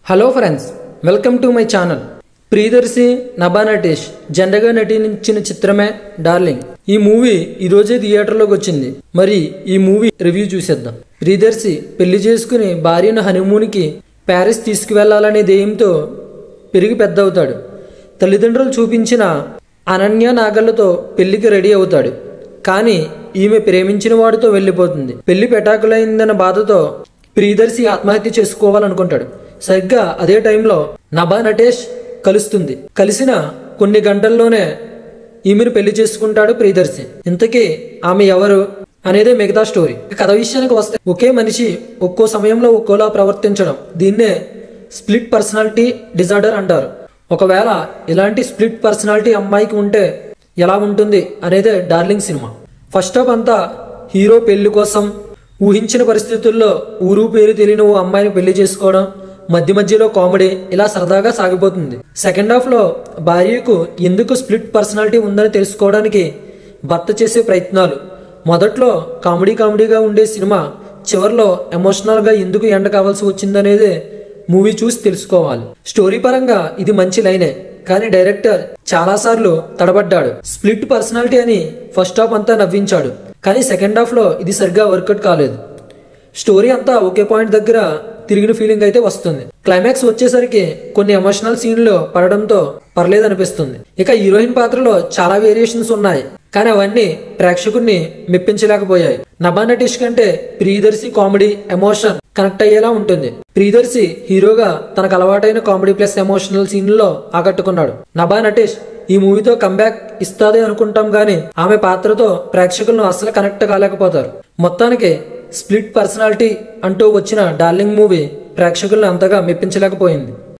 Hello friends, welcome to my channel. Priyadarshi, Nabha Natesh జెండగా నటించిన చిత్రమే డార్లింగ్. ఈ మూవీ ఈ రోజే థియేటర్లోకి వచ్చింది. మరి ఈ మూవీ రివ్యూ చూసేద్దాం. ప్రియదర్శి పెళ్లి చేసుకుని భార్యను హనీమూన్కి ప్యారిస్ తీసుకువెళ్లాలనే ధ్యేయంతో పెరిగి పెద్దవుతాడు. తల్లిదండ్రులు చూపించిన అనన్య నాగళ్లతో పెళ్లికి రెడీ అవుతాడు. కానీ ఈమె ప్రేమించిన వాడితో వెళ్ళిపోతుంది. పెళ్లి పెటాకులైందన్న బాధతో ప్రియదర్శి ఆత్మహత్య చేసుకోవాలనుకుంటాడు. సరిగ్గా అదే టైంలో నభా నటేష్ కలుస్తుంది. కలిసిన కొన్ని గంటల్లోనే ఈమెను పెళ్లి చేసుకుంటాడు ప్రియదర్శి. ఇంతకీ ఆమె ఎవరు అనేదే మిగతా స్టోరీ. కథ విషయానికి వస్తే, ఒకే మనిషి ఒక్కో సమయంలో ఒక్కోలా ప్రవర్తించడం, దీన్నే స్ప్లిట్ పర్సనాలిటీ డిజార్డర్ అంటారు. ఒకవేళ ఇలాంటి స్ప్లిట్ పర్సనాలిటీ అమ్మాయికి ఉంటే ఎలా ఉంటుంది అనేదే డార్లింగ్ సినిమా. ఫస్ట్ హాఫ్ అంతా హీరో పెళ్లి కోసం ఊహించిన పరిస్థితుల్లో ఊరు పేరు తెలియని ఓ అమ్మాయిని పెళ్లి చేసుకోవడం, మధ్య మధ్యలో కామెడీ, ఇలా సరదాగా సాగిపోతుంది. సెకండ్ హాఫ్ లో భార్యకు ఎందుకు స్ప్లిట్ పర్సనాలిటీ ఉందని తెలుసుకోవడానికి భర్త చేసే ప్రయత్నాలు. మొదట్లో కామెడీగా ఉండే సినిమా చివరిలో ఎమోషనల్ గా ఎందుకు ఎండ కావాల్సి వచ్చిందనేది మూవీ చూసి తెలుసుకోవాలి. స్టోరీ పరంగా ఇది మంచి లైనే, కానీ డైరెక్టర్ చాలా సార్లు తడబడ్డాడు. స్ప్లిట్ పర్సనాలిటీ అని ఫస్ట్ హాఫ్ అంతా నవ్వించాడు, కానీ సెకండ్ హాఫ్ లో ఇది సరిగ్గా వర్కౌట్ కాలేదు. స్టోరీ అంతా ఒకే పాయింట్ దగ్గర తిరిగిన ఫీలింగ్ అయితే వస్తుంది. క్లైమాక్స్ వచ్చేసరికి కొన్ని ఎమోషనల్ సీన్లు పడడంతో పర్లేదనిపిస్తుంది. ఇక హీరోయిన్ పాత్రలో చాలా వేరియేషన్స్ ఉన్నాయి, కానీ అవన్నీ ప్రేక్షకుడిని మెప్పించలేకపోయాయి. నభా నటేష్ కంటే ప్రియదర్శి కామెడీ, ఎమోషన్ కనెక్ట్ అయ్యేలా ఉంటుంది. ప్రియదర్శి హీరోగా తనకు అలవాటైన కామెడీ ప్లస్ ఎమోషనల్ సీన్లలో ఆకట్టుకున్నాడు. నభా నటేష్ ఈ మూవీతో కంబ్యాక్ ఇస్తాదే అనుకుంటాం, గానీ ఆమె పాత్రతో ప్రేక్షకులను అస్సలు కనెక్ట్ కాలేకపోతారు. మొత్తానికి స్ప్లిట్ పర్సనాలిటీ అంటూ వచ్చిన డార్లింగ్ మూవీ ప్రేక్షకులను అంతగా మెప్పించలేకపోయింది.